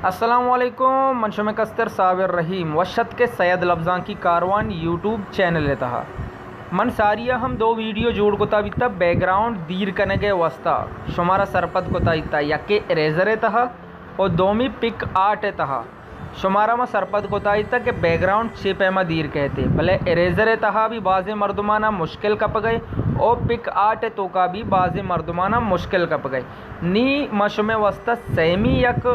अस्सलामुअलैकुम मनशुम कस्तर साबिर रहीम वशत के सैयद लफ्ज़ां की कारवान यूट्यूब चैनल तहा मन सारिया हम दो वीडियो जोड़ कोता बिता बैकग्राउंड दीर कने के वस्ता शुमारा सरपत कोता इता यके इरेजर तहा और दोमी पिक आर्ट तहा शुमारा में सरपत कोता इता के बैकग्राउंड छिपेमा दीर कहते भले इरेजर तहा भी बाज़े मर्दमाना मुश्किल कप गए और पिक आर्ट तो का भी बाज़े मर्दमाना मुश्किल कप गए नी मशुमे वस्ता सेमी यक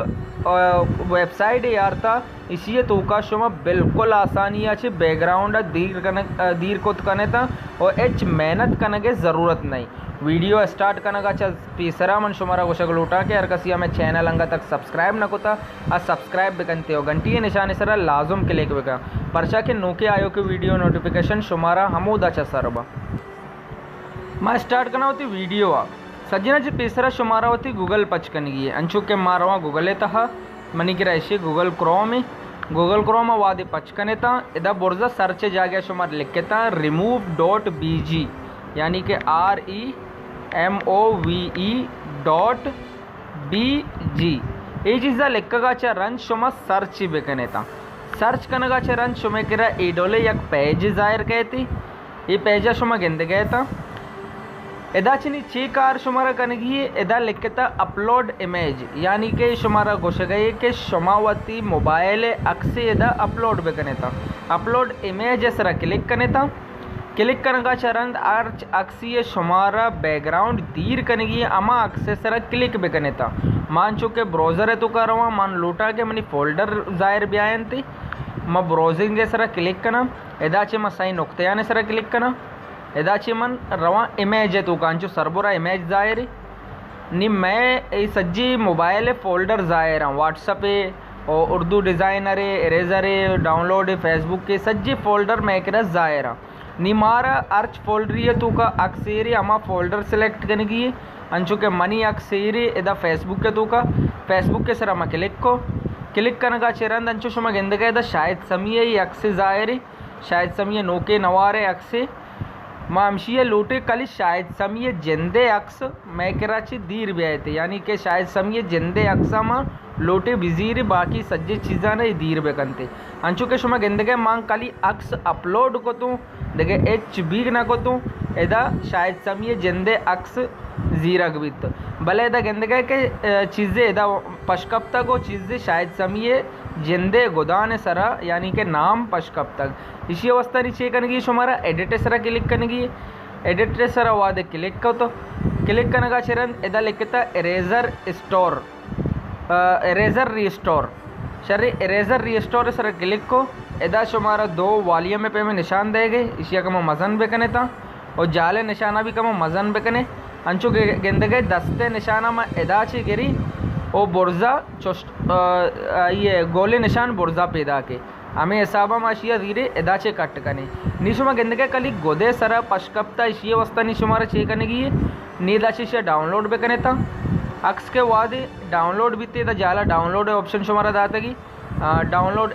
वेबसाइट यारता इसी तो का शुमा बिल्कुल आसानी अच्छी बैकग्राउंड दीर कोत कने था और एच मेहनत करने की ज़रूरत नहीं। वीडियो स्टार्ट करने का अच्छा तीसरा मन शुमारा गोशक लूटा के हर कसी हमें चैनल अंगा तक सब्सक्राइब न कोता आ सब्सक्राइब भी करते हो घंटी के निशान सरा लाजुम क्लिक बेका परचा के नोके आयो के वीडियो नोटिफिकेशन शुमारा हमूद अच्छा सरबा मैं स्टार्ट करना होती वीडियो आ सज्जना जी तीसरा शुमारा होती गूगल पचकन की अंशु के मारवा गूगल तहा मनी की ऐसी गूगल क्रोम वादे पचकने था इधर बुर्जा सर्च जागे शुमार लिखे था remove.bg यानी कि REMOVE.BG ये चीज़ लिखा चा रन शुमा सर्च बेकने था सर्च करने का रन शुमे किरा एडोले यक पेज जाहिर कहती ये पेजा शुमा गिंद गए था एदा चनी चे कार शुमारा कनगी एदा लिखता अपलोड इमेज यानी कि शुमारा गोश गए कि शुमावती मोबाइल अक्से एदा अपलोड बेकने था अपलोड इमेज सरा क्लिक करने था क्लिक करने का चरण आर्च अक्सी शुमारा बैकग्राउंड दीर कनेगी अमा अक्से सरा क्लिक बेकने था मान चुके ब्राउज़र है तो करवा मान लूटा के मनी फोल्डर जाहिर भी आयन थी मैं ब्राउजिंग सरा क्लिक करना एदा चे मैं सही नुकते ने सरा क्लिक करना एदाची मन रवा इमेज है तो कांचो सरबोरा इमेज जाहिर नी मैं सज्जी मोबाइल फोल्डर जाहिर हूँ व्हाट्सअप और Urdu designer eraser download Facebook के सज्जी फोल्डर मैं एक जाहिर हूँ नी मारा अर्च फोल्डर है तो का अक्सर अमा फोल्डर सेलेक्ट करने की अंशु के मनी अक्सर इदा फेसबुक के तो का फेसबुक के सर अमा क्लिक करने का चिरंद अंशु शुमा गिंद गए शायद समी अक्से जाहिर शायद समी नोके नवारे अक्से मामशिया लोटे कल शायद समी जिंदे अक्स मैं कराची दीर भी आए थे यानी कि शायद समी जिंदे अक्सा माँ लोटे बिजीर बाकी सज्जे चीज़ा ने दीर बेकनते अंशु के शुमा गिंदगे मांग कली अक्स अपलोड को तू देखे एच बी ना को तू एदा शायद समी जिंदे अक्स जीरक बित भले एदा गिंदगे के चीज़ें एदा पशकब तक वो चीज़ें शायद समी जिंदे गोदान सरा यानी कि नाम पशकब तक इसी अवस्था नीचे करने शुमारा एडिट सरा क्लिक करने की एडिट सरा वादे क्लिक को तो क्लिक करने का चरण एदा लिखता इरेजर स्टोर इरेजर रीस्टोर शरी इरेजर रीस्टोर सर क्लिक को एदा शुमारा दो वालिया में पे में निशान दे गए इसी का मज़न बेकने था और जाले निशाना भी कम मज़न बेकने अंशु गिंद गए दस्ते निशाना में एदा ची गिरी ओ बुर्जा ये गोले निशान बुर्जा पैदा के हमें हिसाबा माशिया धीरे एदाचे कट कने निशुमा गिंदगे कली गोदे सरा पशकप्ता इसी अवस्था निशुमारा चे कने की नीदाशिशा डाउनलोड पे कने था अक्स के वादे डाउनलोड भी ते जाला डाउनलोड ऑप्शन शुमारा दाता की डाउनलोड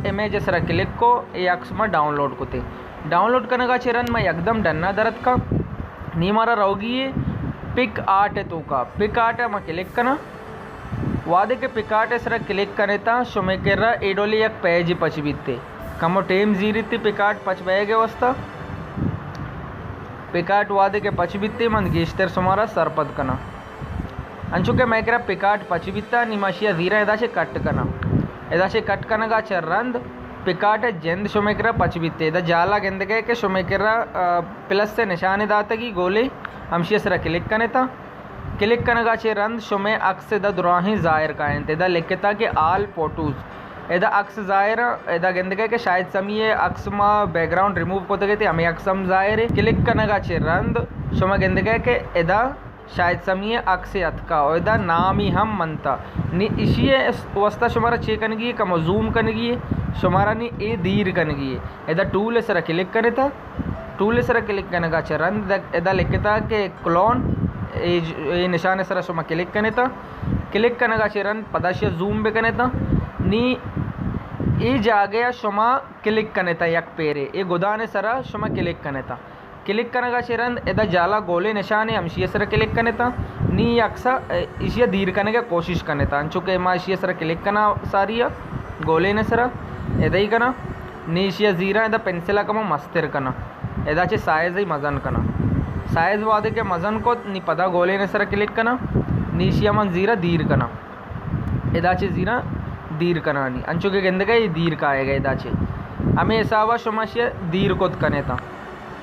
इमेज सरा क्लिक को ये अक्स में डाउनलोड को ते डाउनलोड करने का चरण में एकदम डन्ना दरद का नी मारा रहोगी पिक आर्ट है तो का पिक आर्ट है मैं क्लिक करना वादे के पिक आर्ट है सर क्लिक करने था शुमे कर रहा एडोली एक पेज पच बीते कमो टेम जीरी थी पिक आर्ट पच बहे वस्ता पिक आर्ट वादे के पच बीते मन गेश्तर सुमारा सरपद करना अंशु के मैं करा पिक आर्ट पच बीता निमाशिया जीरा एदा से कट करना का चरंद पिक आर्ट है जिंद शुमे करा पच बीते एदा जाला गिंद गए के शुमे करा प्लस से निशान दाता की गोले हमशिया सरा क्लिक करने था क्लिक करने का चे रंद शुमे अक्स द दुराही जाहिर कायन तेदा लिखता कि आल फोटोज एदा अक्स जाहिर एदा गिंद गए कि शायद समी अक्स मा बैकग्राउंड रिमूव को गए थे हमें अक्सम जाहिर क्लिक करने का चे रंद शुमा गिंद गए कि एदा शायद समी अक्स अतका और एदा नाम ही हम मनता नी इसी वस्ता शुमारा चे कनगी कम जूम कनगी शुमारा नी ए दीर कनगी एदा टूल सर क्लिक करे था टूल सर क्लिक करने का चरण एदा लिखता कि क्लोन ये निशान सर शुमा क्लिक करने था क्लिक करने का चरण पदाशिया जूम भी करने था नी ये जा गया शुमा क्लिक करने था यक पेरे ये गुदाने सरा शुमा क्लिक करने था क्लिक कनगा चिरंद एदा जाला गोले निशाने हमशिया सर क्लिक कनेता नी अक्सा इशिया दीर कनेगे कोशिश कनेता अंचुके मा इशिया सर क्लिक कना सारिया गोले ने सर एदई कना नी इशिया जीरा एदा पेंसिला कमा मस्तिर कना एदा चे साइज ही मजन कना साइज वादे के मजन को नी पदा गोले ने सर क्लिक कना नी इशिया मन जीरा दीर कना एदा चे जीरा दीर कना नी अंचुके गेंदगे दीर का आएगा एदा चे हमें ऐसा शुमाशिया दीर कोत कनेता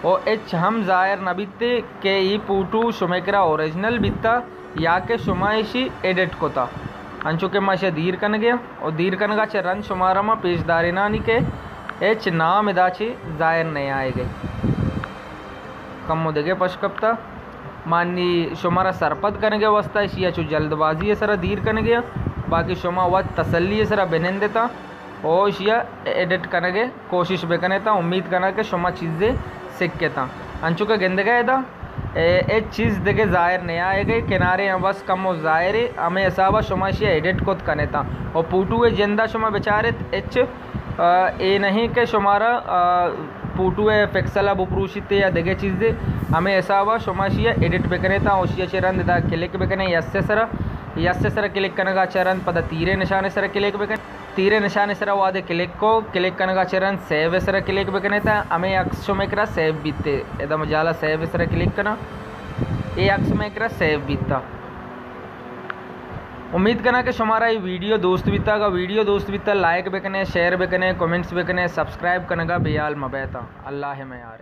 ओ एच हम जायर नबिते के ई पूटू शुमेकरा ओरिजिनल बित्ता या के शुमाइशी एडिट कोता अंचुके माशे दीर कन गया और दीर कनगा चे रन शुमारमा पेशदारी नानी के एच नाम इदाची जायर नहीं आए गए कम देगे पशकप्ता मानी शुमारा सरपद कन गया वस्ता इशिया चु जल्दबाजी है सरा दीर कन गया बाकी शुमा वत तसल्ली है सरा बेनन देता ओ इशिया एडिट कनगे कोशिश बेकनेता उम्मीद कना के शुमा चीज़ें सीख के था अंचुका गेंद गए था ए चीज़ देखे ज़ाहिर नहीं आए गए किनारे हैं बस कम वो ज़ाहिर हमें ऐसा शुमाशिया एडिट को कने था और पूटू जिंदा शुमा बेचारे एच ए नहीं के शुमारा पूटू फिक्सल बुप्रूशित या देगे चीज़ें हमें ऐसा शुमाशिया एडिट बेकने था ओशिया चरण दा क्लिक बेकने यस्य सर क्लिक कनगा चरण पद तीरे निशाने सर क्लिक बेकने तीरे निशाने सर वादे क्लिक कनगा चरण सेव सर क्लिक बेकने था हमें अक्स शुमेकरा सेव बीते एकदम जाला सेव सर क्लिक करना ये अक्स में करा सेव बीता उम्मीद करना कि हमारा ये वीडियो दोस्त बीता like bakanae share bakanae comments bakanae subscribe करने का बेयाल मबैता अल्लाह में यार।